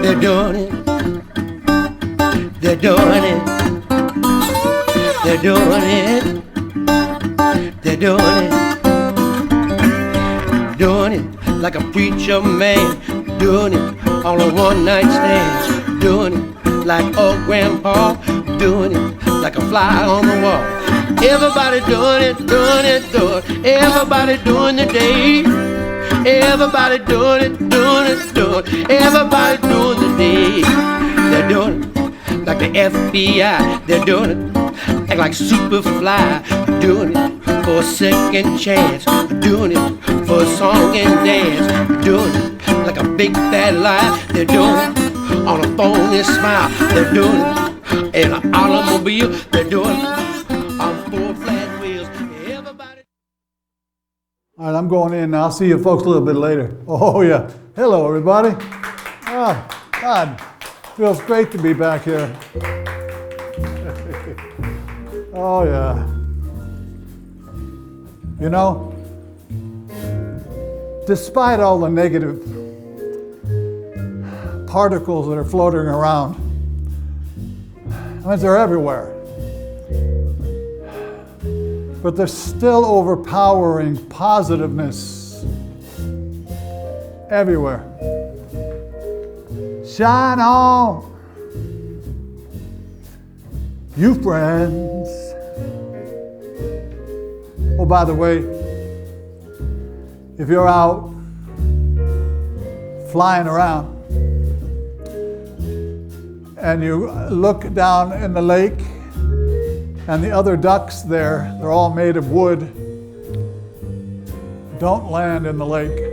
They're doing it. They're doing it. They're doing it. They're doing it. Doing it like a preacher man. Doing it on a one-night stand. Doing it like old grandpa. Doing it like a fly on the wall. Everybody doing it, doing it, doing it. Everybody doing the day. Everybody doing it, doing it, doing it. Everybody doing the day. They're doing it like the FBI. They're doing it act like Superfly. Doing it for a second chance. Doing it for a song and dance. Doing it like a big fat lie. They're doing it on a phony smile. They're doing it in an automobile. They're doing it on 4 flat wheels. Everybody. All right, I'm going in now. I'll see you folks a little bit later. Oh, yeah. Hello, everybody. Oh, God. Feels great to be back here. Oh, yeah. You know, despite all the negative particles that are floating around, I mean, they're everywhere. But there's still overpowering positiveness everywhere. Shine on, you friends. Oh, by the way, if you're out flying around and you look down in the lake and the other ducks there, they're all made of wood, don't land in the lake.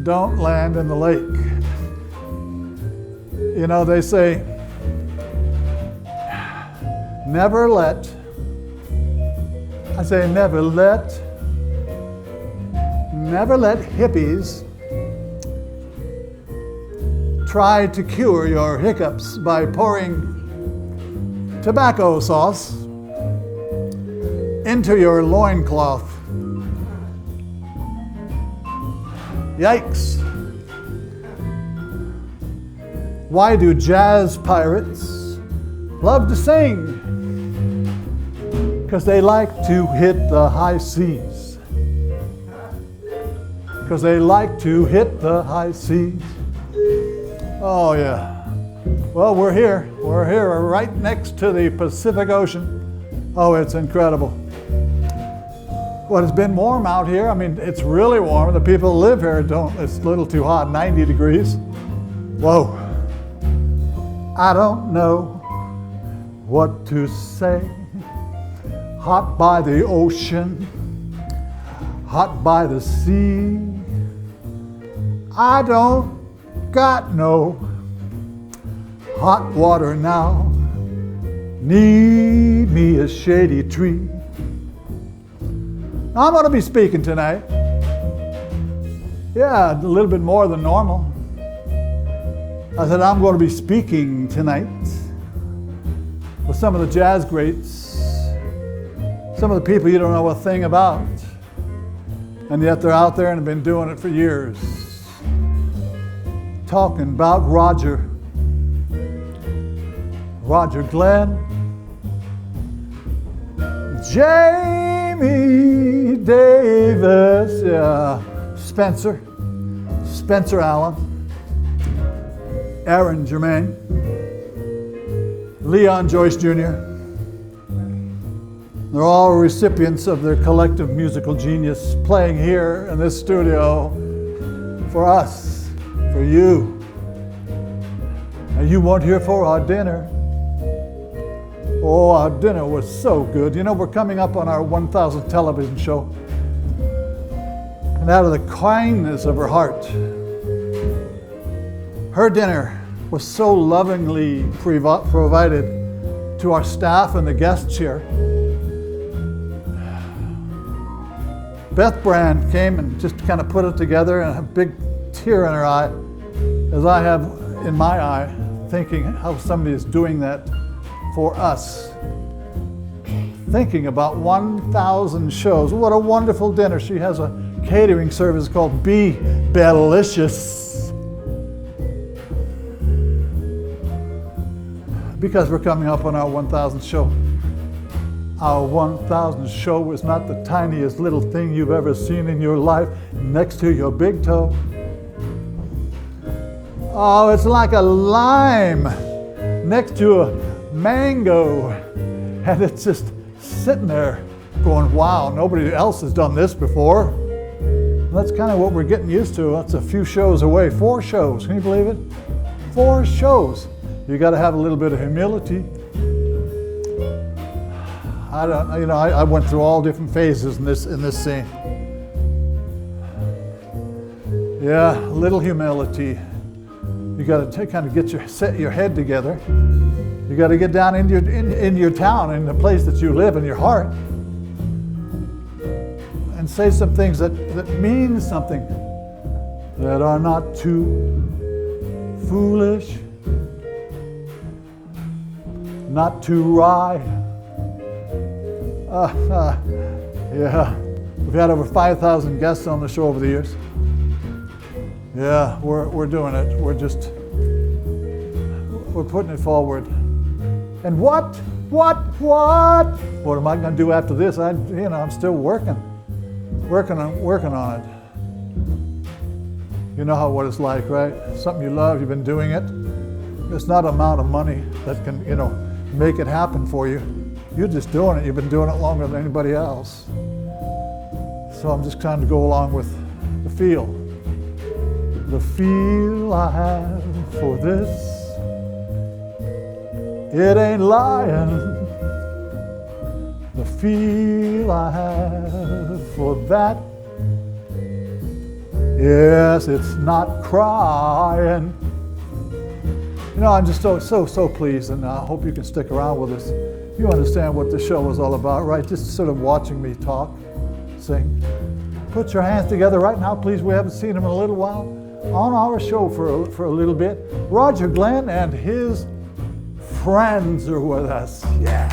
Don't land in the lake. You know, they say, never let hippies try to cure your hiccups by pouring tobacco sauce into your loincloth. Yikes. Why do jazz pirates love to sing? Because they like to hit the high seas. Because they like to hit the high seas. Oh, yeah. Well, we're here. We're here right next to the Pacific Ocean. Oh, it's incredible. Well, it's been warm out here. I mean, it's really warm. The people who live here don't. It's a little too hot, 90 degrees. Whoa. I don't know what to say. Hot by the ocean, hot by the sea. I don't got no hot water now. Need me a shady tree. Now, I'm going to be speaking tonight. Yeah, a little bit more than normal. I said I'm going to be speaking tonight with some of the jazz greats, some of the people you don't know a thing about, and yet they're out there and have been doing it for years. Talking about Roger Glenn, Jamie Davis, yeah, Spencer Allen, Aaron Germain, Leon Joyce Jr. They're all recipients of their collective musical genius, playing here in this studio for us, for you. And you weren't here for our dinner. Oh, our dinner was so good. You know, we're coming up on our 1,000th television show. And out of the kindness of her heart, her dinner was so lovingly provided to our staff and the guests here. Beth Brand came and just kind of put it together, and a big tear in her eye, as I have in my eye, thinking how somebody is doing that for us. Thinking about 1,000 shows. What a wonderful dinner. She has a catering service called Be Belicious. Because we're coming up on our 1,000th show. Our 1,000th show is not the tiniest little thing you've ever seen in your life next to your big toe. Oh, it's like a lime next to a mango. And it's just sitting there going, wow, nobody else has done this before. That's kind of what we're getting used to. That's a few shows away. 4 shows, can you believe it? 4 shows. You got to have a little bit of humility. I went through all different phases in this scene. Yeah, a little humility. You got to kind of set your head together. You got to get down in your town, in the place that you live, in your heart, and say some things that mean something, that are not too foolish, not too wry. Yeah, we've had over 5,000 guests on the show over the years. Yeah, we're doing it. We're putting it forward. And what am I going to do after this? I'm still working on it. You know what it's like, right? Something you love, you've been doing it. It's not an amount of money that can, make it happen for you. You're just doing it. You've been doing it longer than anybody else. So I'm just trying to go along with the feel. The feel I have for this, it ain't lying. The feel I have for that, yes, it's not crying. I'm just so pleased, and I hope you can stick around with us. You understand what the show is all about, right? Just sort of watching me talk, sing. Put your hands together right now, please. We haven't seen him in a little while. On our show for a little bit, Roger Glenn and his friends are with us. Yeah.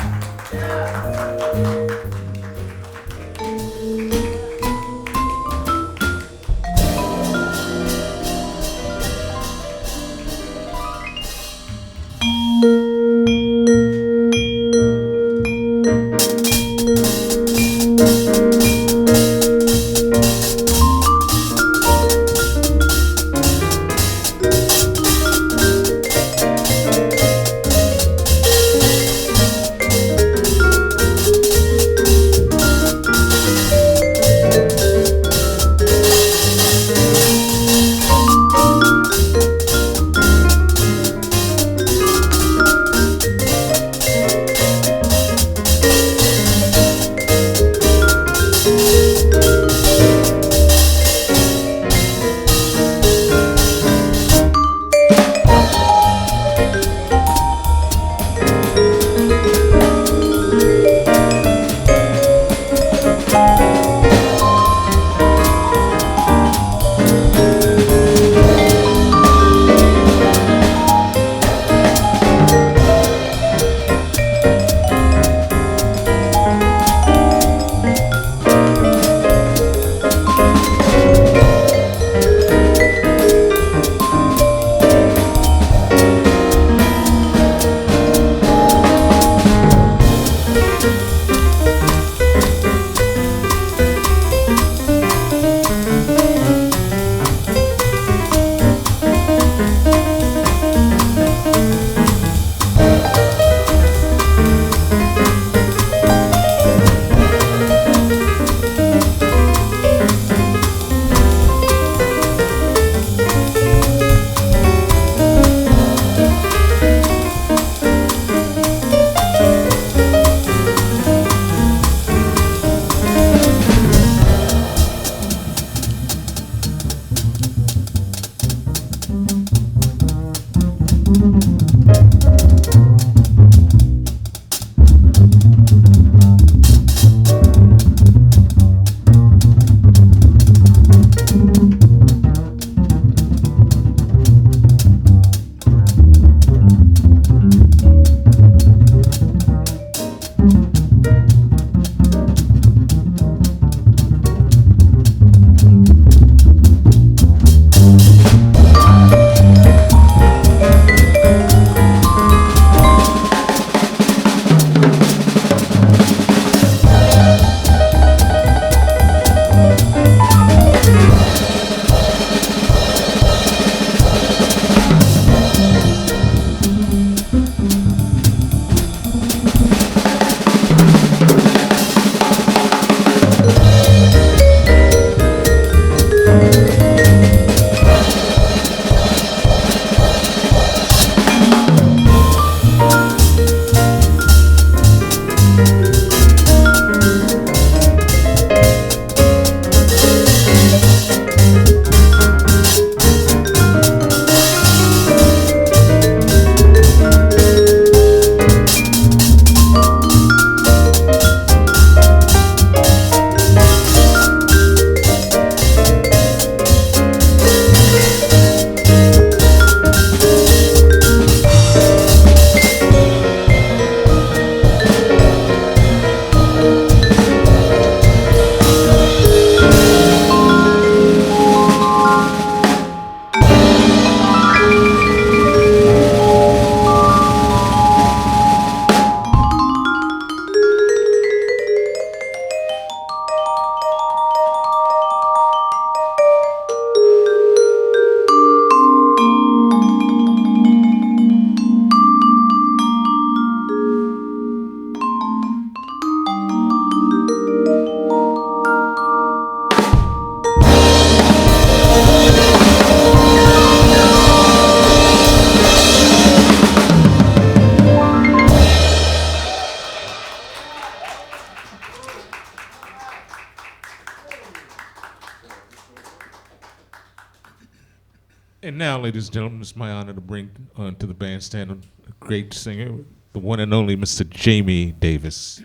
And now, ladies and gentlemen, it's my honor to bring to the bandstand a great singer, the one and only Mr. Jamie Davis.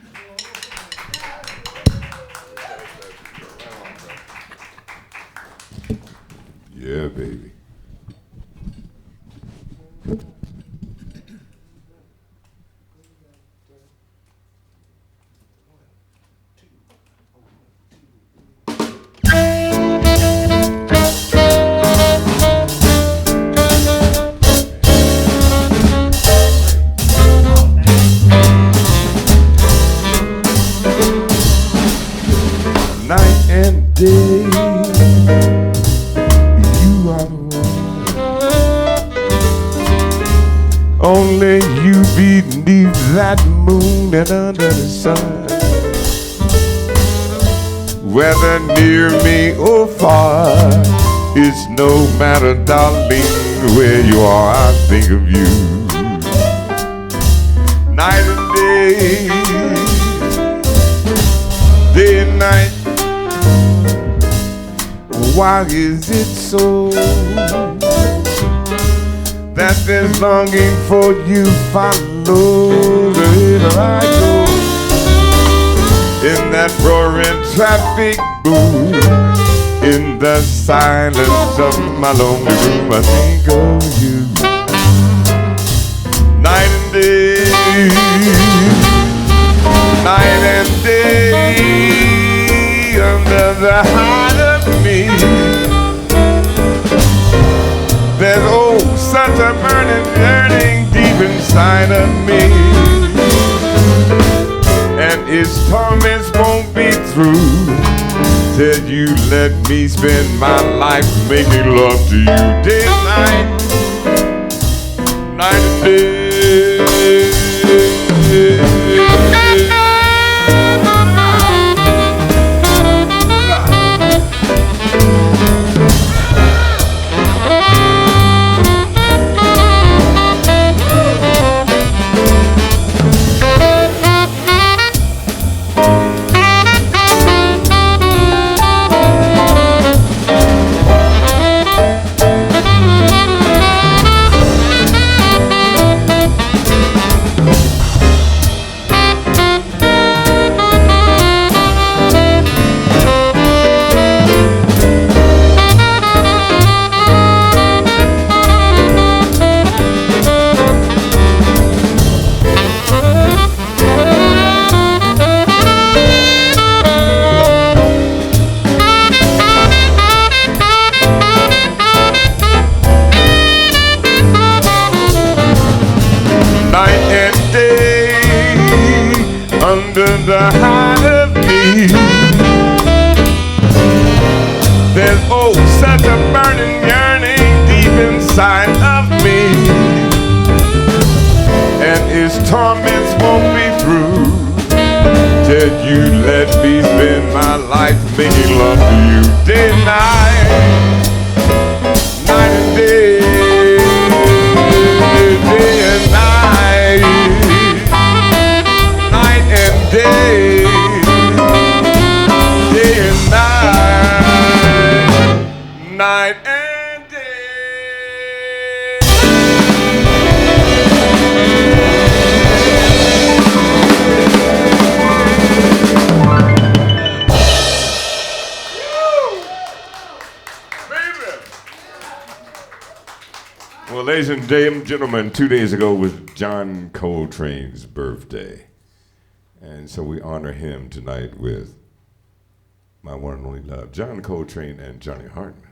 Yeah, baby. Night and day, you are the one. Only you beneath that moon and under the sun. Whether near me or far, it's no matter, darling, where you are, I think of you. Night and day, day and night. Why is it so that this longing for you follows wherever I go? In that roaring traffic boom, in the silence of my lonely room, I think of you. Night and day, night and day, under the heart of me, there's oh such a burning yearning deep inside of me, and its torments won't be through till you let me spend my life making love to you day and night, night and day. Under the heart of me, there's oh such a burning yearning deep inside of me, and its torments won't be through till you let me spend my life making love to you day and night, night and day, day and night. Day, day and night, night and day. Well, ladies and gentlemen, 2 days ago was John Coltrane's birthday. And so we honor him tonight with my one and only love, John Coltrane and Johnny Hartman.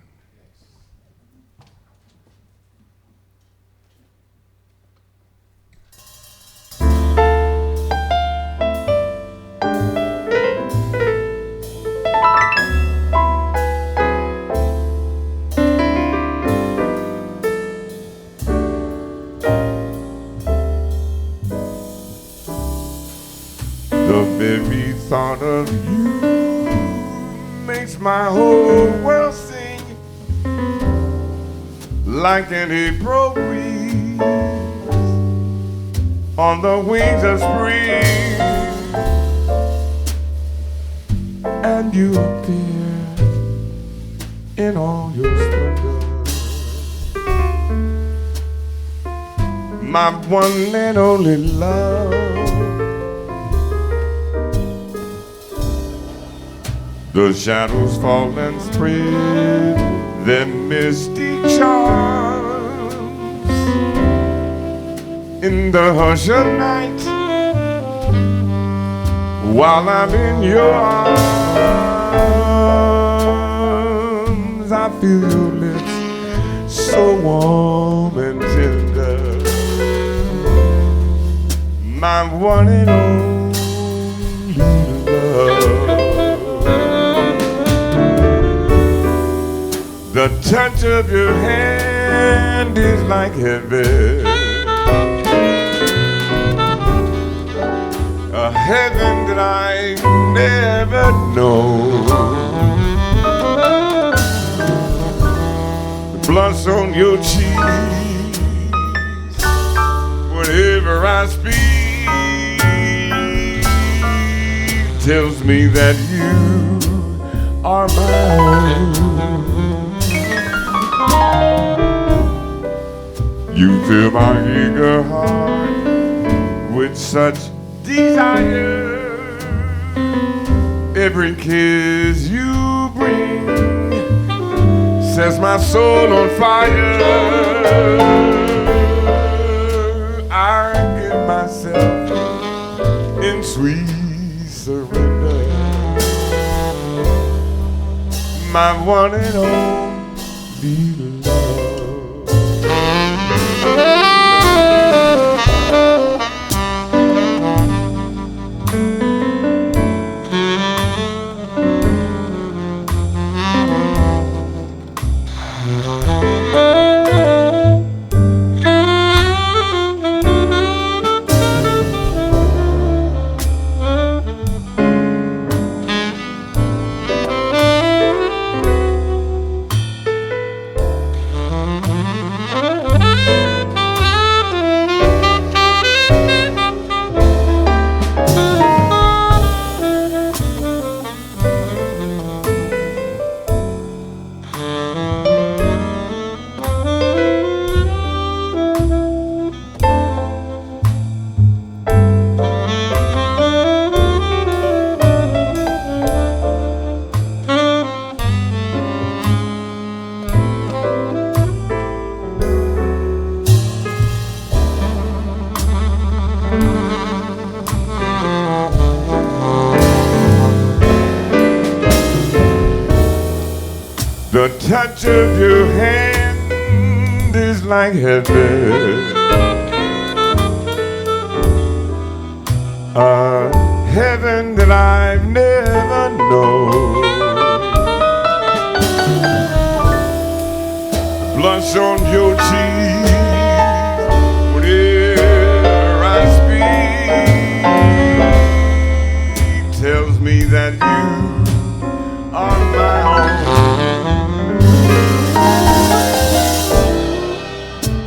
The very thought of you makes my whole world sing like an April breeze on the wings of spring, and you appear in all your splendor. my one and only love. The shadows fall and spread their misty charms in the hush of night while I'm in your arms. I feel your lips so warm and tender, my one and only love. The touch of your hand is like heaven, a heaven that I never know. The blush on your cheeks, whenever I speak, tells me that you are mine. You fill my eager heart with such desire. Every kiss you bring sets my soul on fire. I give myself in sweet surrender, my one and only love. The touch of your hand is like heaven, a heaven that I've never known. Blush on your cheek whenever I speak, tells me that you are my own.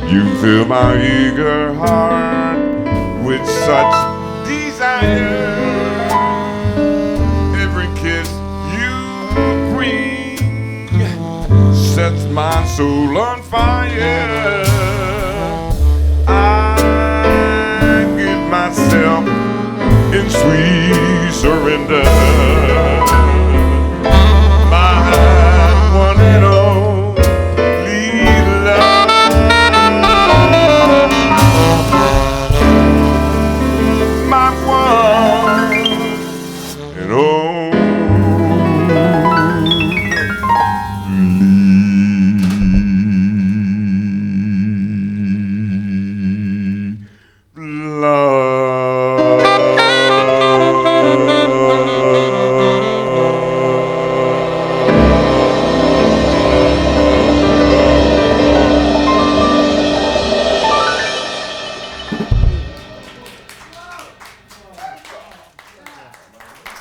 You fill my eager heart with such desire. Every kiss you bring sets my soul on fire. I give myself in sweet surrender, my one and only love. My one and only love.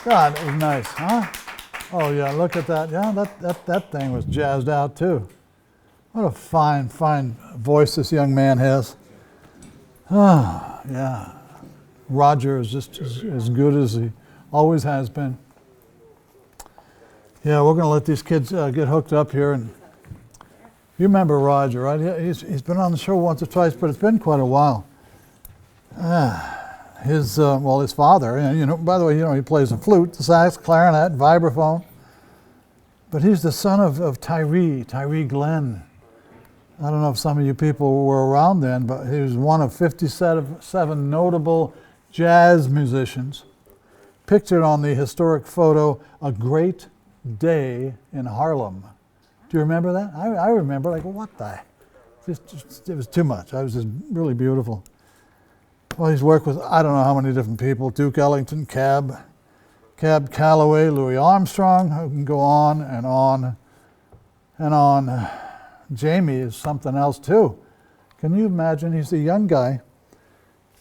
God, it was nice, huh? Oh yeah, look at that. Yeah, that thing was jazzed out too. What a fine voice this young man has. Ah, yeah. Roger is just as good as he always has been. Yeah, we're going to let these kids get hooked up here. And you remember Roger, right? He's been on the show once or twice, but it's been quite a while. His father, by the way, he plays the flute, the sax, clarinet, vibraphone. But he's the son of Tyree Glenn. I don't know if some of you people were around then, but he was one of 57 notable jazz musicians. Pictured on the historic photo, A Great Day in Harlem. Do you remember that? I remember, like, what the? It was too much. It was just really beautiful. Well, he's worked with I don't know how many different people, Duke Ellington, Cab Calloway, Louis Armstrong. I can go on and on and on. Jamie is something else too. Can you imagine? He's a young guy.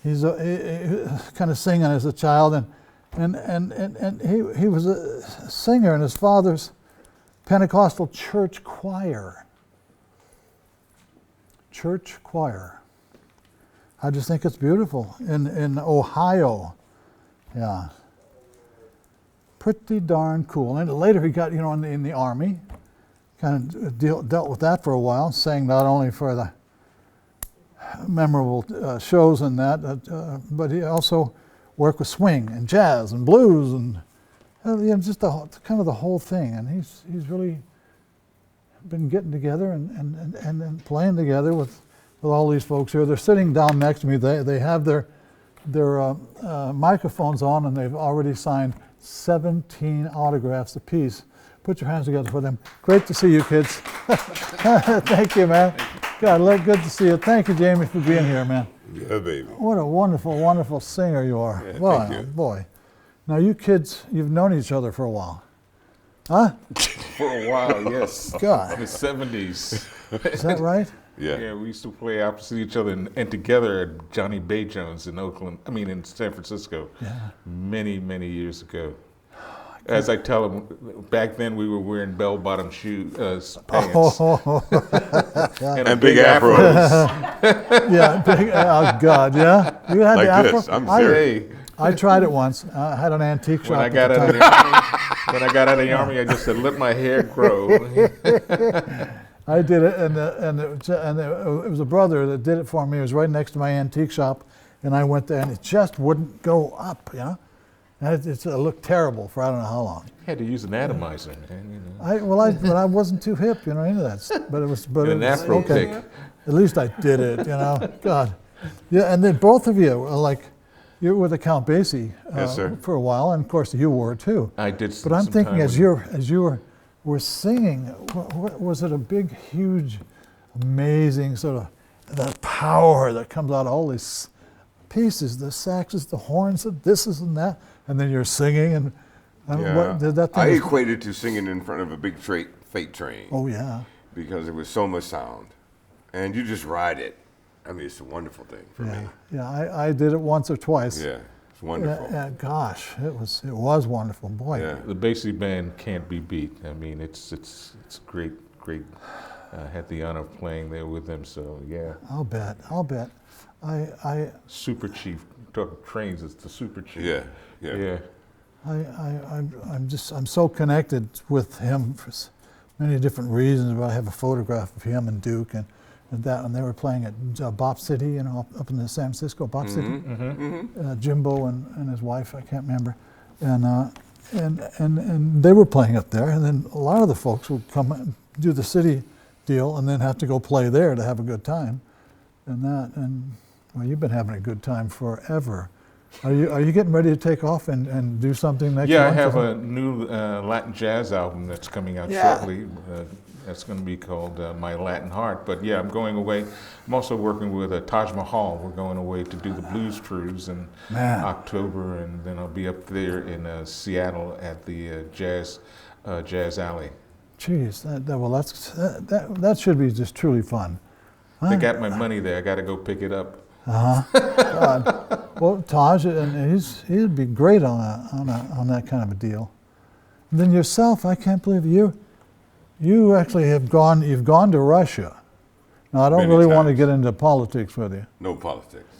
He's kind of singing as a child, and he was a singer in his father's Pentecostal church choir. Church choir. I just think it's beautiful in Ohio. Yeah. Pretty darn cool. And later he got, in the Army, kind of dealt with that for a while, sang not only for the memorable shows and that, but he also worked with swing and jazz and blues and just kind of the whole thing. And he's really been getting together and playing together with all these folks here. They're sitting down next to me. They have their microphones on, and they've already signed 17 autographs apiece. Put your hands together for them. Great to see you, kids. Thank you, man. God, good to see you. Thank you, Jamie, for being here, man. Yeah, baby. What a wonderful, wonderful singer you are. Yeah, well, thank you. Boy. Now, you kids, you've known each other for a while. Huh? For a while, yes. God. In the 70s. Is that right? Yeah. Yeah, we used to play opposite each other and together at Johnny Bay Jones in San Francisco. Yeah. Many, many years ago. As I tell them, back then we were wearing bell-bottom pants. And big afros. Yeah, oh God, yeah. You had Like the afro? this. I'm serious. Hey, I tried it once. I had an antique shop. when I at got the out of time. the army, I just said, let my hair grow. I did it, and it was a brother that did it for me. It was right next to my antique shop, and I went there, and it just wouldn't go up, And it looked terrible for I don't know how long. Had to use an atomizer, man. But I wasn't too hip, into that. But it was, And an afro okay. pick. At least I did it, God. Yeah, and then both of you are you were the Count Basie Yes, sir. for a while, and of course you were too. I did. But I'm some thinking time as with- you were singing, was it a big, huge, amazing sort of the power that comes out of all these pieces, the saxes, the horns, the thises and that, and then you're singing and Yeah. did that I thing? equated to singing in front of a big freight train Oh yeah. because there was so much sound. And you just ride it. I mean, it's a wonderful thing for me. Yeah, I did it once or twice. Yeah, it's wonderful. Gosh, it was wonderful, boy. Yeah. The Basie band can't be beat. I mean, it's great. Had the honor of playing there with them. So yeah. I'll bet. I Super Chief. Talking trains, it's the Super Chief. Yeah. I'm so connected with him for many different reasons. But I have a photograph of him and Duke and they were playing at Bop City, up in the San Francisco Bop City. Jimbo and his wife, I can't remember, and they were playing up there. And then a lot of the folks would come and do the city deal, and then have to go play there to have a good time, and well, you've been having a good time forever. Are you getting ready to take off and do something next Yeah, I month? have a new Latin jazz album that's coming out shortly. That's going to be called My Latin Heart. But yeah, I'm going away. I'm also working with Taj Mahal. We're going away to do the Blues Cruise in October, and then I'll be up there in Seattle at the Jazz Alley. Jeez, that should be just truly fun. They got my money there. I got to go pick it up. God. Well, Taj, and he'd be great on that kind of a deal. And then yourself, I can't believe you actually you've gone to Russia. Now, I don't Many really want to times. get into politics with you. No politics.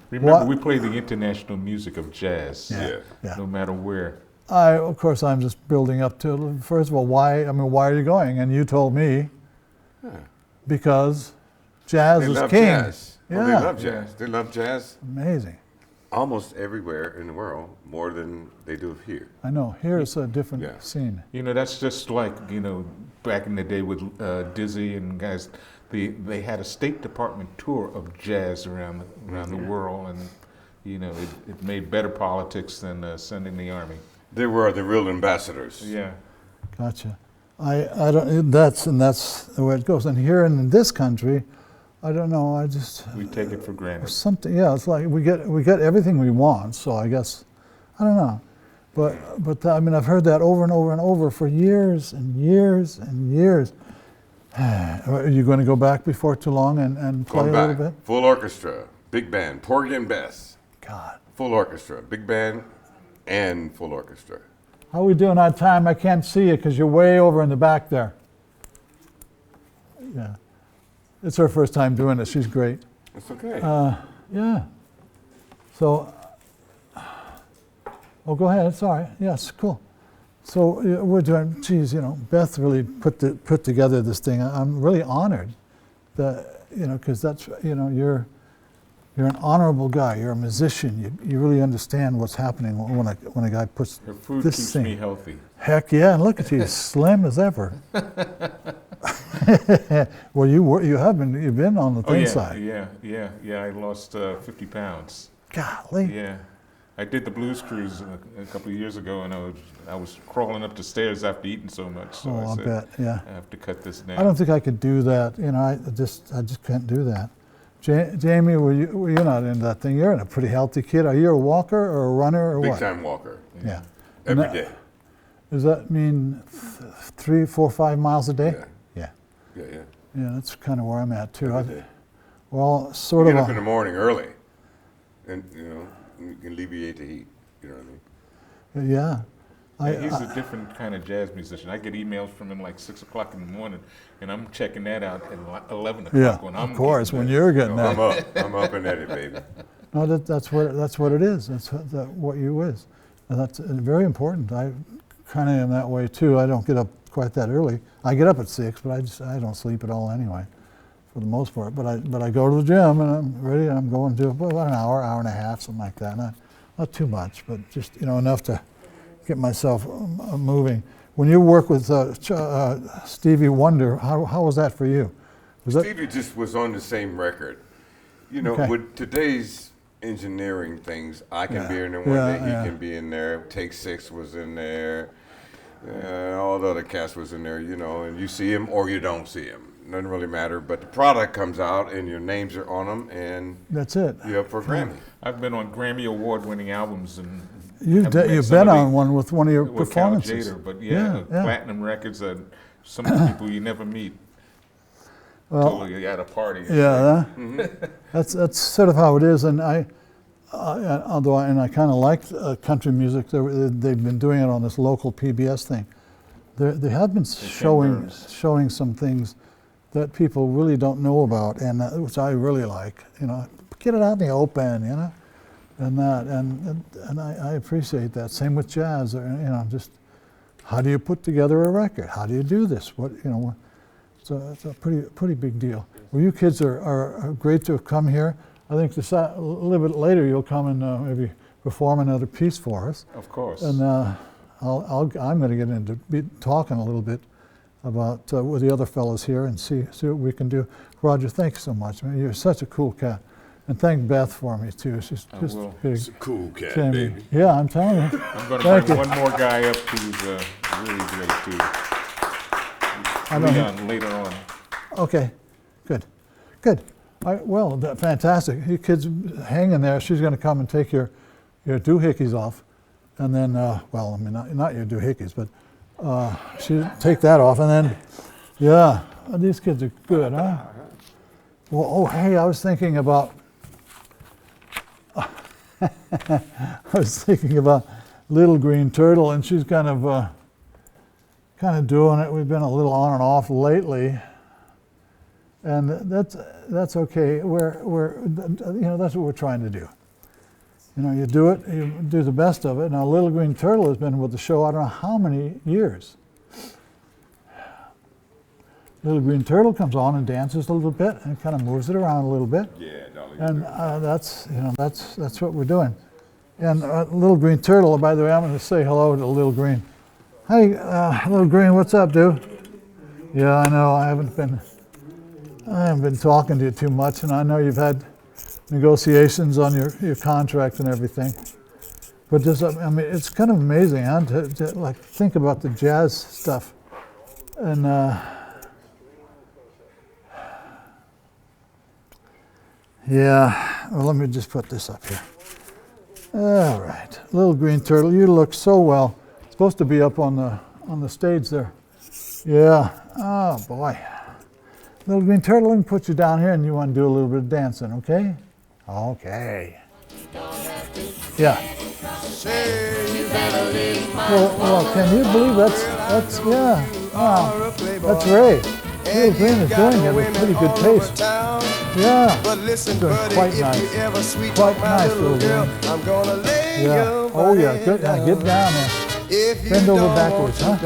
Remember, we play the international music of jazz, Yeah. no matter where. Of course, I'm just building up to, first of all, why are you going? And you told me, because jazz They is love king. jazz. Yeah, Oh, they love jazz. They love jazz amazing. almost everywhere in the world, more than they do here. I know. Here it's a different Yeah. scene. You know, that's just like, you know, back in the day with Dizzy and guys, they had a State Department tour of jazz around the world, and, you know, it made better politics than sending the army. They were the real ambassadors. Yeah. Gotcha. I don't. That's the way it goes. And here in this country, I don't know. I just We take it for granted. something. Yeah, it's like we get everything we want. So I guess I don't know. But I mean, I've heard that over and over and over for years and years and years. Are you going to go back before too long and play Going a little back, bit? full orchestra, big band, Porgy and Bess, God, full orchestra, big band, and full orchestra. how are we doing on time? I can't see you because you're way over in the back there. Yeah, it's her first time doing it. She's great. It's okay. Yeah. So, oh, go ahead. It's all right. Yes, cool. So we're doing. Geez, you know, Beth really put together this thing. I'm really honored that, you know, because that's, you know, you're an honorable guy. You're a musician. You really understand what's happening when a guy puts Her food this keeps thing. me healthy. Heck yeah! And look at you, slim as ever. Well, you've been on the Oh, thin yeah, side. yeah. I lost 50 pounds. Golly. Yeah. I did the blues cruise a couple of years ago, and I was crawling up the stairs after eating so much. So Oh, I I said, bet. Yeah. I have to cut this down. I don't think I could do that. You know, I just can't do that. Jamie, were you not in that thing? You're in a pretty healthy kid. Are you a walker or a runner or Big what? time walker. Yeah. Every And day. Does that mean 3, 4, 5 miles a day? Yeah. Yeah. Yeah. Yeah, that's kind of where I'm at too. Every day. We're all sort You of. get up in the morning early, and you know you can alleviate the heat. You know what I mean? Yeah. He's a different kind of jazz musician. I get emails from him like 6 o'clock in the morning, and I'm checking that out at 11 o'clock Yeah, when I'm of course, getting when there. you're getting No, that. I'm up and at it, baby. No, that's what it is. That's what you is, and that's very important. I kind of am that way too. I don't get up quite that early. I get up at 6, but I don't sleep at all anyway, for the most part. But I go to the gym and I'm ready. And I'm going to about an hour and a half, something like that. Not too much, but just, you know, enough to get myself moving. When you work with Stevie Wonder, how was that for you? Was that Stevie just was on the same record. You know, Okay. with today's engineering things, I can Yeah. be in there one Yeah, day, he yeah. can be in there. Take 6 was in there. All the other cast was in there, you know, and you see him or you don't see him. Doesn't really matter, but the product comes out and your names are on them and that's it? you're up for a Grammy. I've been on Grammy Award-winning albums, and You've haven't met been somebody on one with one of your with performances. Cal Jader, but Yeah. platinum records are some of the people you never meet. Well, Until you're at a party. yeah, that's sort of how it is. And although I kind of like country music, they've been doing it on this local PBS thing. They have been showing some things that people really don't know about, and which I really like. You know, get it out in the open. You know, and I appreciate that. Same with jazz. You know, just how do you put together a record? How do you do this? What, you know? It's a pretty big deal. Well, you kids are great to have come here. I think a little bit later you'll come and maybe perform another piece for us. Of course. And I'm going to get into talking a little bit about with the other fellows here and see what we can do. Roger, thanks so much, man. You're such a cool cat. And thank Beth for me too. She's just will. big. It's a cool cat, Jamie. baby. Yeah, I'm telling you. I'm going to Thank bring you. one more guy up who's really great too. I don't know. Leon, later on. Okay, good. Well, fantastic. You kids hang in there. She's going to come and take your doohickeys off. And then, well, I mean, not your doohickeys, but she'll take that off. And then, yeah, these kids are good, huh? Well, oh, hey, I was thinking about Little Green Turtle, and she's kind of doing it. We've been a little on and off lately, and that's okay. We're you know, that's what we're trying to do. You know, you do it, you do the best of it. Now, Little Green Turtle has been with the show I don't know how many years. Little Green Turtle comes on and dances a little bit and kind of moves it around a little bit. Yeah, Dolly. And that's what we're doing. And Little Green Turtle, by the way, I'm going to say hello to Little Green. Hey, Little Green, what's up, dude? Yeah, I know. I haven't been talking to you too much, and I know you've had negotiations on your contract and everything. But just, I mean, it's kind of amazing, huh? To like think about the jazz stuff, and yeah. Well, let me just put this up here. All right, Little Green Turtle, you look so well. Supposed to be up on the stage there. Yeah. Oh boy. Little Green Turtle, let me put you down here, and you want to do a little bit of dancing, okay? Okay. Yeah. Well, can you believe that's yeah. Wow. That's Ray. Little Green is doing it with pretty good pace. Yeah. Doing quite nice. Quite nice, Little Green. Yeah. Oh yeah. Good. Now get down there. Bend over backwards, huh?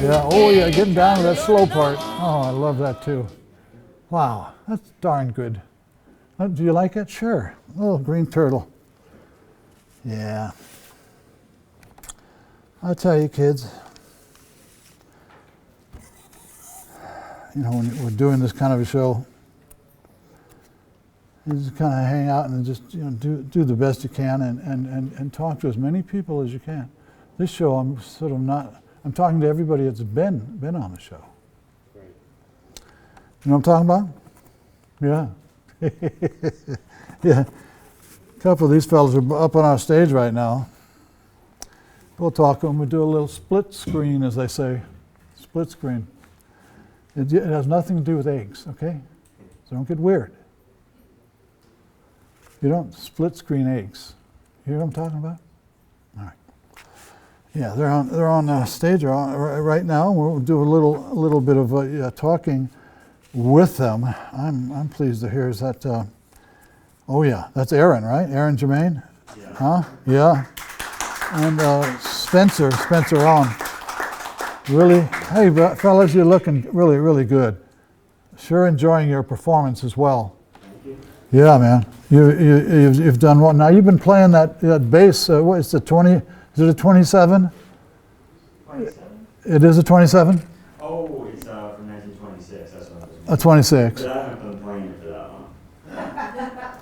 Yeah. Oh yeah. Getting down to that slow part. Oh, I love that too. Wow. That's darn good. Do you like it? Sure. Little Green Turtle. Yeah. I'll tell you, kids, you know, when we're doing this kind of a show, you just kind of hang out and just, you know, do the best you can and talk to as many people as you can. This show, I'm sort of not, I'm talking to everybody that's been on the show. You know what I'm talking about? Yeah. Yeah. A couple of these fellas are up on our stage right now. We'll talk to them. We'll do a little split screen, as they say. Split screen. It has nothing to do with eggs, okay? So don't get weird. You don't split screen eggs. You hear what I'm talking about? All right. Yeah, they're on stage right now. We'll do a little bit of talking with them. I'm pleased to hear is that. Oh yeah, that's Aaron, right? Aaron Jermaine? Yeah. Huh? Yeah. And Spencer on. Really, hey fellas, you're looking really, really good. Sure enjoying your performance as well. Yeah, man. You've done well. Now you've been playing that bass. What is the 20? Is it a 27? 27. It is a 27. Oh, it's from 1926. That's what I was. A 26. But I haven't been playing it for that long.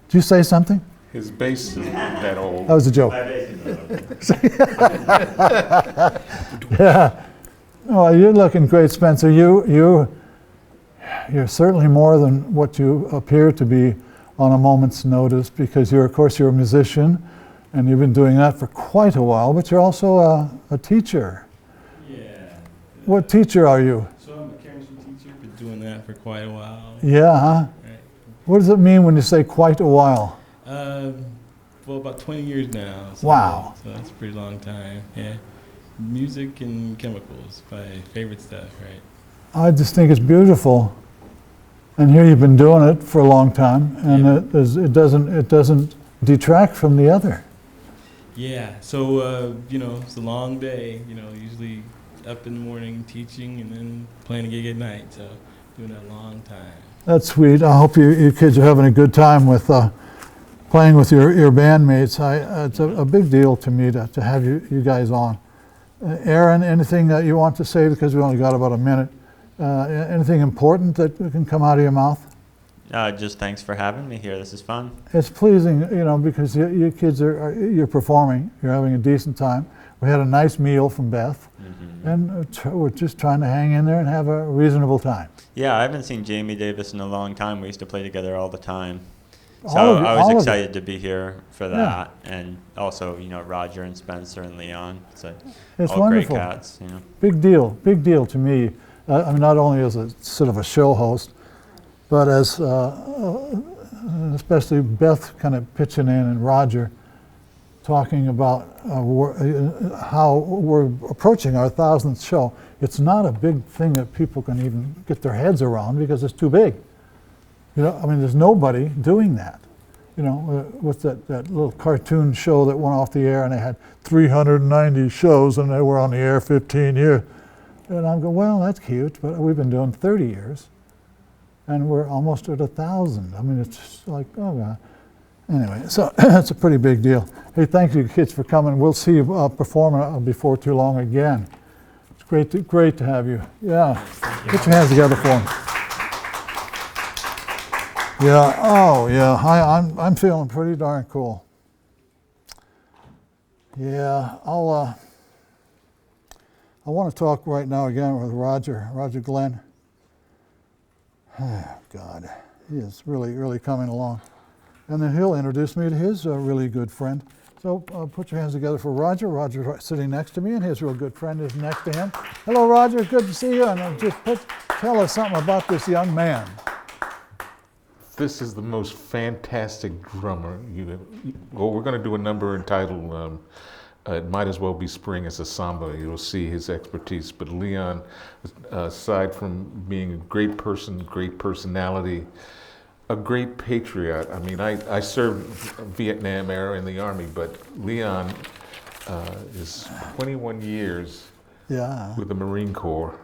Did you say something? His bass isn't that old. That was a joke. My bass is Yeah. Oh, you're looking great, Spencer. You're certainly more than what you appear to be on a moment's notice, because of course you're a musician and you've been doing that for quite a while, but you're also a teacher. Yeah. What teacher are you? So I'm a chemistry teacher, been doing that for quite a while. Yeah, huh? Right. What does it mean when you say quite a while? Well, about 20 years now. So, Wow. So that's a pretty long time. Yeah. Music and chemicals, my favorite stuff, right? I just think it's beautiful. And here you've been doing it for a long time, and it doesn't detract from the other. Yeah. So it's a long day. Usually up in the morning teaching and then playing a gig at night. So doing that a long time. That's sweet. I hope you kids are having a good time with playing with your bandmates. It's a big deal to me to have you guys on. Aaron, anything that you want to say, because we only got about a minute? Anything important that can come out of your mouth? Just thanks for having me here. This is fun. It's pleasing, because you kids you're performing. You're having a decent time. We had a nice meal from Beth, and we're just trying to hang in there and have a reasonable time. Yeah, I haven't seen Jamie Davis in a long time. We used to play together all the time. So All of you- I all was of excited to be here for that, and also Roger and Spencer and Leon. It's all wonderful. great cats. Big deal to me. I mean, not only as a sort of a show host, but as especially Beth kind of pitching in and Roger talking about how we're approaching our 1,000th show. It's not a big thing that people can even get their heads around because it's too big. I mean, there's nobody doing that. With that little cartoon show that went off the air and they had 390 shows and they were on the air 15 years. And I'm going, well, that's cute, but we've been doing 30 years, and we're almost at 1,000. I mean, it's just like, oh, God. Anyway, so it's a pretty big deal. Hey, thank you, kids, for coming. We'll see you performing before too long again. It's great to have you. Yeah, put your hands together for them. Yeah, oh, yeah, I'm feeling pretty darn cool. Yeah, I want to talk right now again with Roger Glenn. Oh, God, he is really coming along. And then he'll introduce me to his really good friend. So put your hands together for Roger. Roger's right, sitting next to me, and his real good friend is next to him. Hello, Roger, good to see you. And tell us something about this young man. This is the most fantastic drummer well, we're going to do a number entitled It Might As Well Be Spring as a Samba. You'll see his expertise. But Leon, aside from being a great person, great personality, a great patriot. I mean, I served Vietnam era in the Army, but Leon is 21 years with the Marine Corps,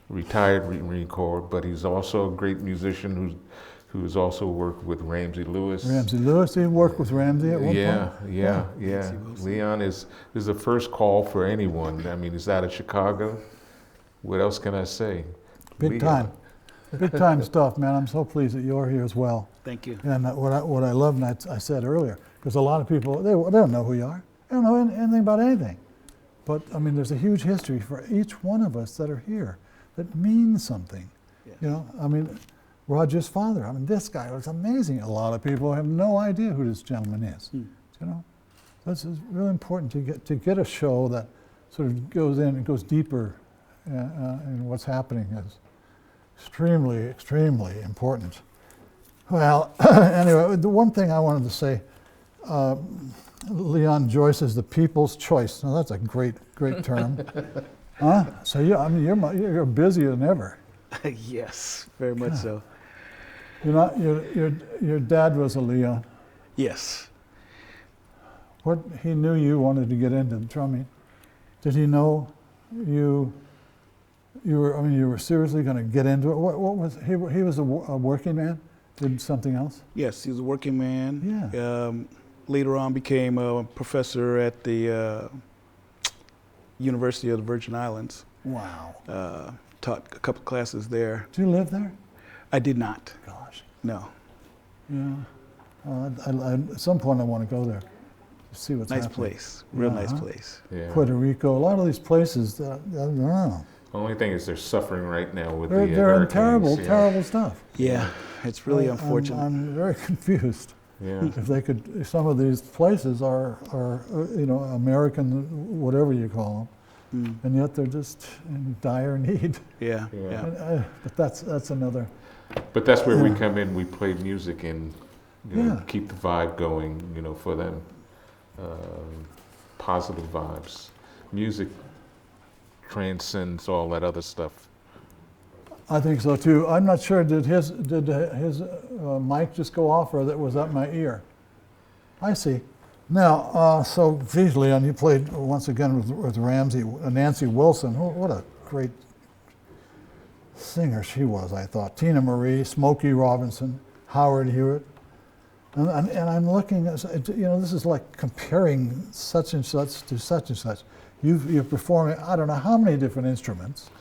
retired Marine Corps, but he's also a great musician who's also worked with Ramsey Lewis. Ramsey Lewis, he worked with Ramsey at one point? Yeah. Leon is the first call for anyone. I mean, he's out of Chicago. What else can I say? Big time stuff, man. I'm so pleased that you're here as well. Thank you. And what I love, and I said earlier, because a lot of people, they don't know who you are. They don't know anything about anything. But, I mean, there's a huge history for each one of us that are here that means something. Yes. You know, I mean, Roger's father, I mean, this guy was amazing. A lot of people have no idea who this gentleman is. You know, this is really important to get a show that sort of goes in and goes deeper in what's happening is extremely important. Well, anyway, the one thing I wanted to say, Leon Joyce is the people's choice. Now that's a great term. Huh? So you're busier than ever. Yes, very much so. Your dad was a Leon. Yes. He knew you wanted to get into drumming. Did he know you were seriously going to get into it? What was he was a working man? Did something else? Yes, he was a working man. Yeah. Later on became a professor at the University of the Virgin Islands. Wow. Taught a couple classes there. Do you live there? I did not. Gosh. No. Yeah. At some point I want to go there to see what's Nice happening. place. Real nice place. Yeah. Puerto Rico, a lot of these places, I don't know. The only thing is they're suffering right now with They're the in hurricanes. terrible stuff. Yeah, it's really unfortunate. I'm very confused. Yeah. If some of these places are American, whatever you call them, and yet they're just in dire need. Yeah. But that's another. But that's where we come in. We play music and keep the vibe going. For them, positive vibes. Music transcends all that other stuff. I think so too. I'm not sure. Did his mic just go off, or that was that my ear? I see. Now, so geez, Leon, you played once again with Ramsey, Nancy Wilson. What a great singer she was, I thought. Tina Marie, Smokey Robinson, Howard Hewitt. And I'm looking at, this is like comparing such and such to such and such. You're performing, I don't know how many different instruments.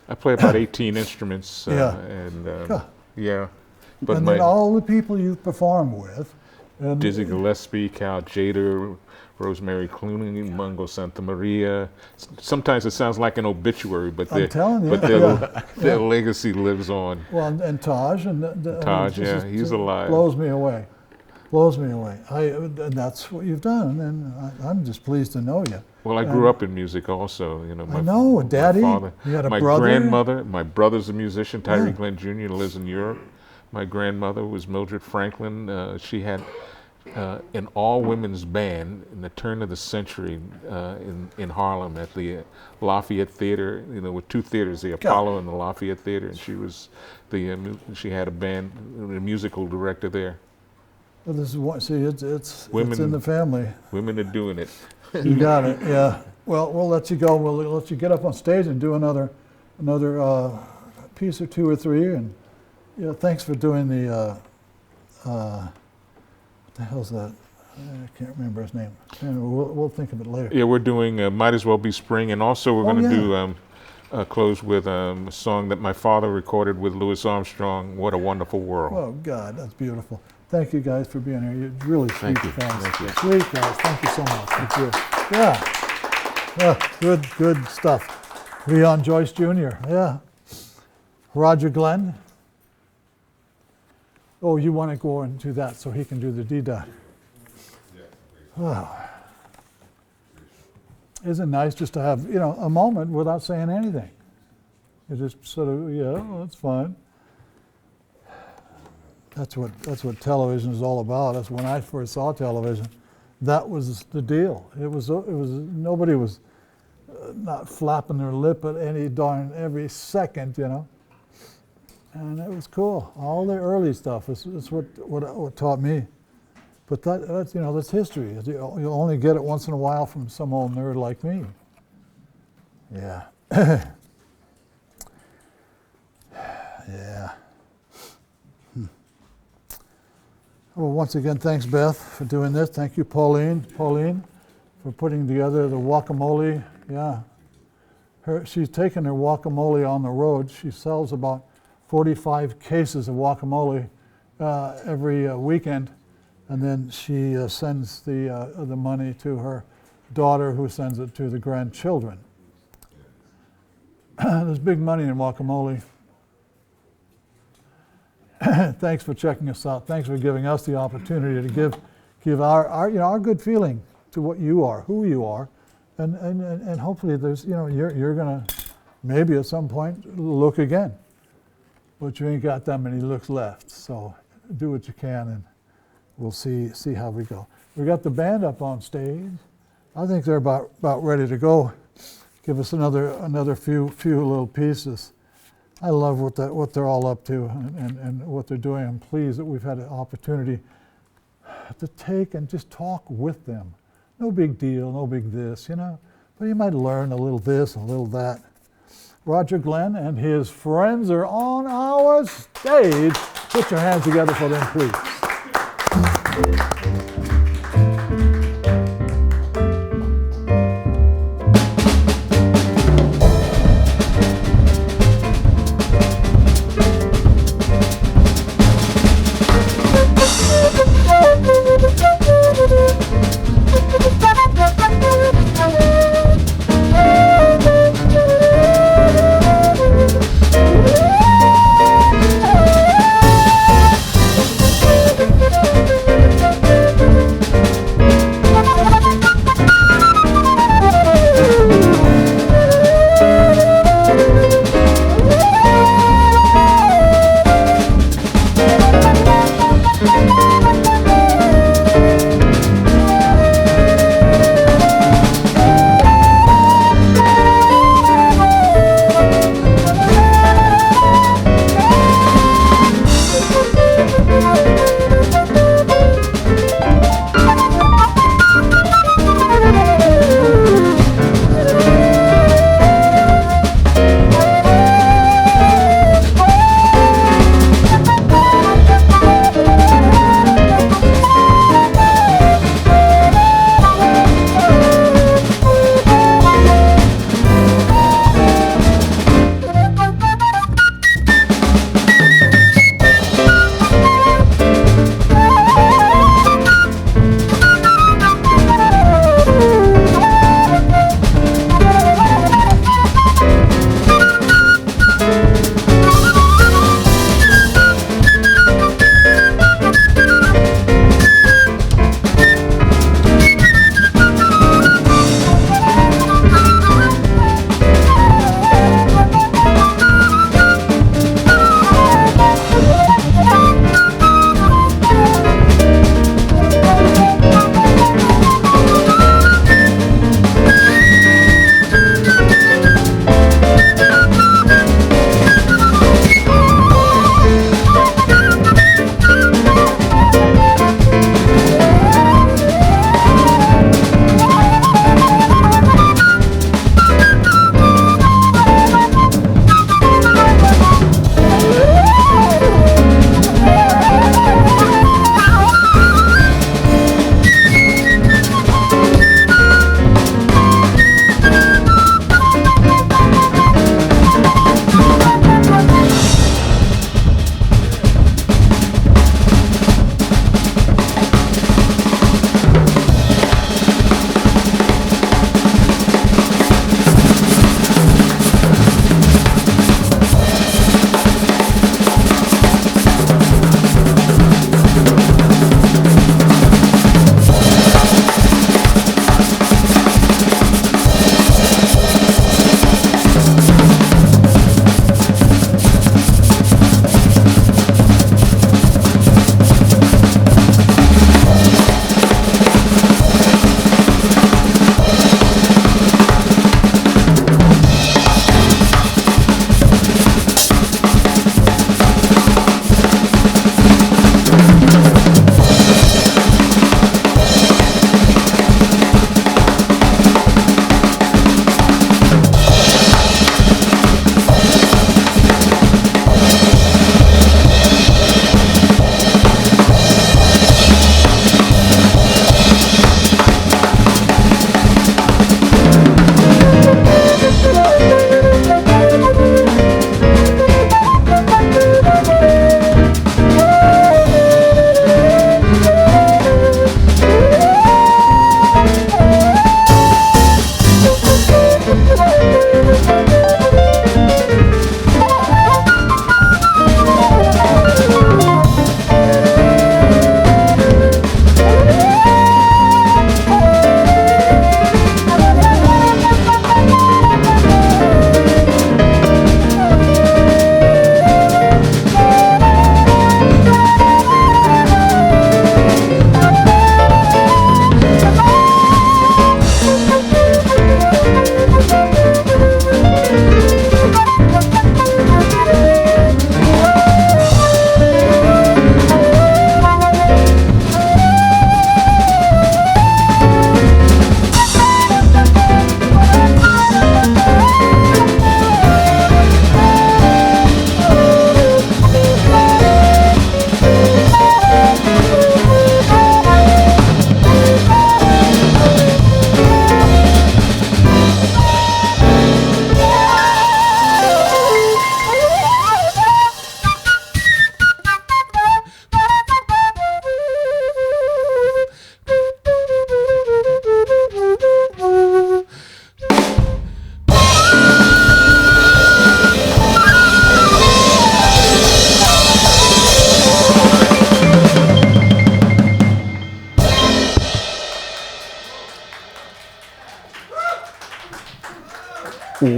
I play about 18 instruments. Yeah. But and then all the people you've performed with. And Dizzy Gillespie, Cal Jader, Rosemary Clooney, Mungo Santa Maria. Sometimes it sounds like an obituary, but their legacy lives on. Well, and Taj. Taj, he's alive. Blows me away. And that's what you've done, and I'm just pleased to know you. Well, I grew up in music also. I know, Daddy. My father, you had a my brother. Grandmother, my brother's a musician, Tyree Glenn Jr., lives in Europe. My grandmother was Mildred Franklin. She had an all-women's band in the turn of the century in Harlem at the Lafayette Theater. With two theaters, the Apollo and the Lafayette Theater, and she was she had a band, a musical director there. Well, this is what. See, it's in the family. Women are doing it. You got it. Yeah. Well, we'll let you go. We'll let you get up on stage and do another another piece or two or three, and thanks for doing the what the hell's that? I can't remember his name. Anyway, we'll think of it later. Yeah, we're doing Might As Well Be Spring, and also we're going to do close with a song that my father recorded with Louis Armstrong, What a Wonderful World. Oh, God, that's beautiful. Thank you guys for being here. You're really sweet Thank you. guys. Thank you. Sweet guys. Thank you so much. Thank you. Yeah. Good stuff. Leon Joyce Jr. Yeah. Roger Glenn. Oh, you want to go into that so he can do the D-Dot. Wow. Isn't it nice just to have, a moment without saying anything? You just sort of, that's fine. That's what television is all about. That's when I first saw television. That was the deal. It was nobody was not flapping their lip at every second, And it was cool. All the early stuff is what taught me. But that's history. You'll only get it once in a while from some old nerd like me. Yeah. Yeah. Well, once again, thanks, Beth, for doing this. Thank you, Pauline, for putting together the guacamole. Yeah. She's taken her guacamole on the road. She sells about 45 cases of guacamole every weekend. And then she sends the money to her daughter, who sends it to the grandchildren. There's big money in guacamole. Thanks for checking us out. Thanks for giving us the opportunity to give our good feeling to what you are, who you are, and hopefully there's you're gonna maybe at some point look again, but you ain't got that many looks left. So do what you can and. We'll see how we go. We got the band up on stage. I think they're about ready to go. Give us another few little pieces. I love what they're all up to and what they're doing. I'm pleased that we've had an opportunity to take and just talk with them. No big deal, no big this, But you might learn a little this, a little that. Roger Glenn and his friends are on our stage. Put your hands together for them, please.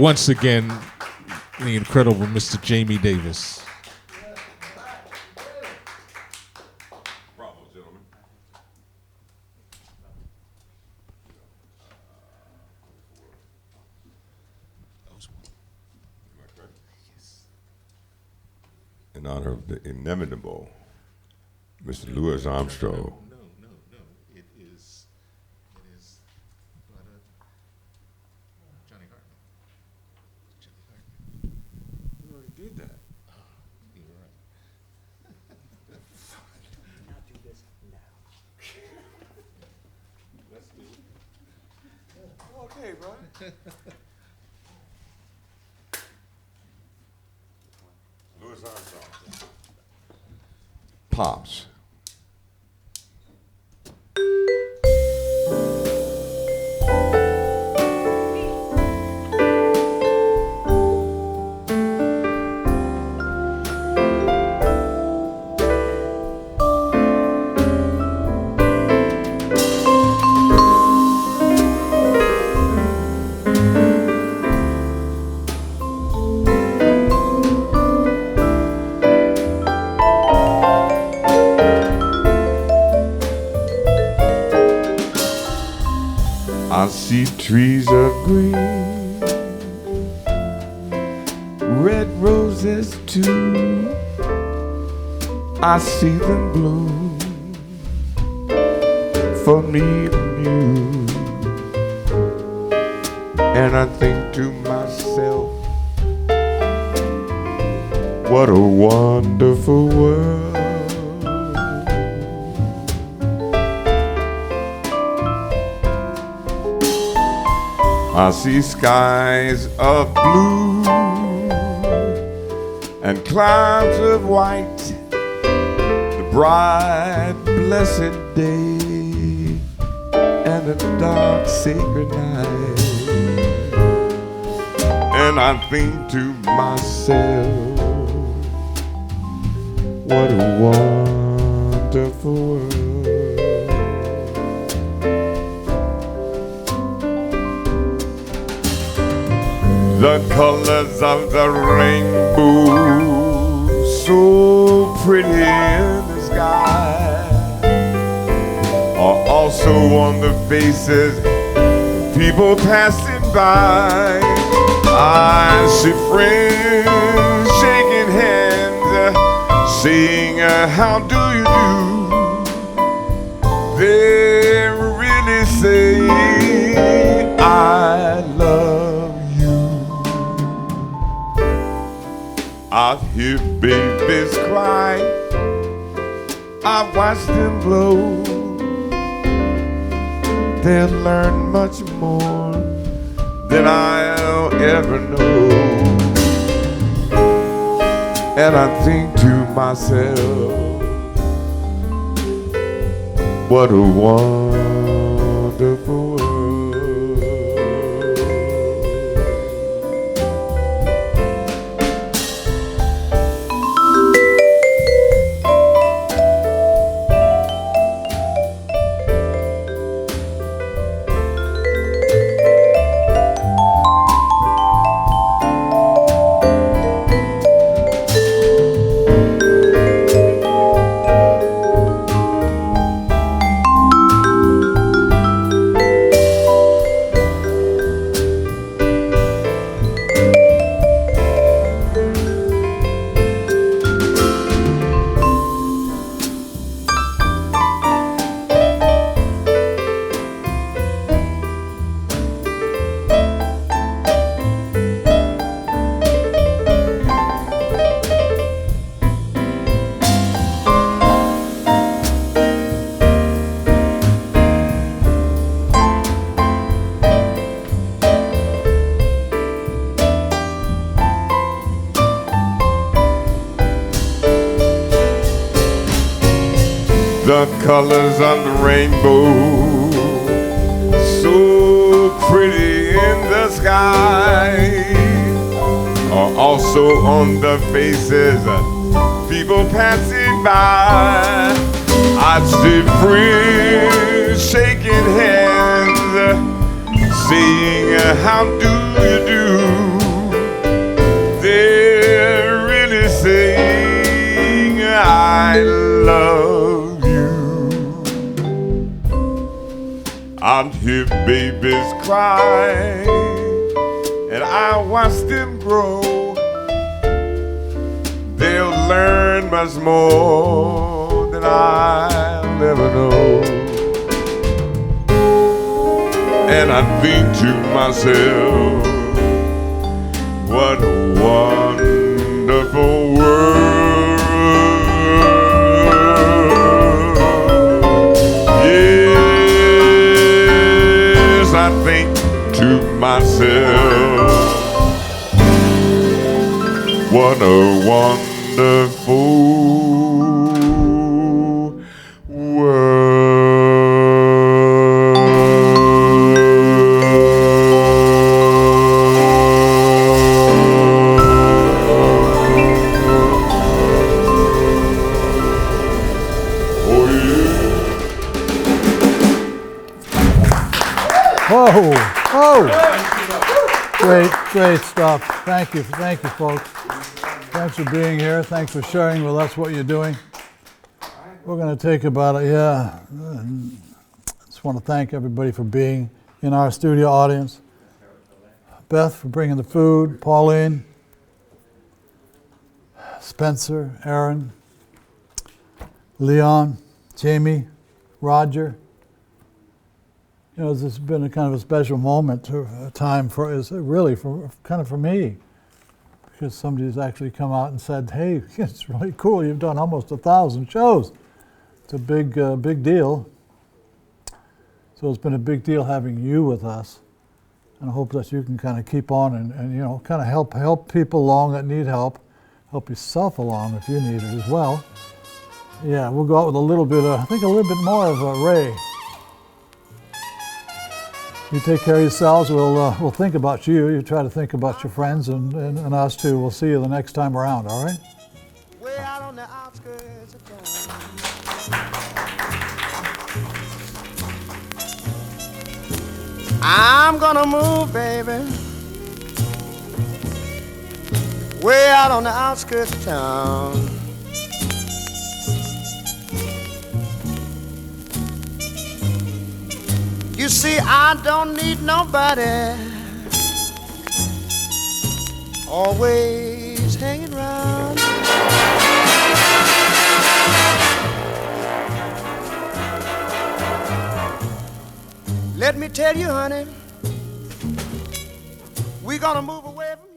once again the incredible Mr. Jamie Davis. Bravo, gentlemen. In honor of the inimitable Mr. Louis Armstrong. No. It is Johnny Hartman. You already did that. You're right. Let's do it. Okay, brother. Louis Armstrong. Pops. I see trees of green, red roses too. I see them bloom for me and you. And I think to myself, what a wonderful world. I see skies of blue and clouds of white, the bright blessed day and a dark sacred night. And I think to myself, what a wonderful world. The colors of the rainbow, so pretty in the sky, are also on the faces of people passing by. I see friends shaking hands, saying, how do you do? They really say, I love you. I hear babies cry, I watch them blow. They'll learn much more than I'll ever know. And I think to myself, what a wonderful world. The colors of the rainbow, so pretty in the sky, are also on the faces of people passing by. I see friends shaking hands, saying, how do you do? hear babies cry, and I watch them grow. They'll learn much more than I'll ever know. And I think to myself, what a wonderful world. Yes, I think to myself, what a wonderful Whoa, whoa. Great stuff. Thank you, folks. Thanks for being here. Thanks for sharing with us what you're doing. We're going to take about I just want to thank everybody for being in our studio audience. Beth for bringing the food, Pauline, Spencer, Aaron, Leon, Jamie, Roger. You know, this has been a kind of a special moment, a time for me, because somebody's actually come out and said, "Hey, it's really cool. You've done almost 1,000 shows." It's a big deal. So it's been a big deal having you with us, and I hope that you can kind of keep on and you know, kind of help people along that need help, help yourself along if you need it as well. Yeah, we'll go out with a little bit more of Ray. You take care of yourselves. We'll think about you. You try to think about your friends and us too. We'll see you the next time around, all right? Way out on the outskirts of town. I'm gonna move, baby. Way out on the outskirts of town. You see, I don't need nobody always hanging around. Let me tell you, honey, we're gonna move away from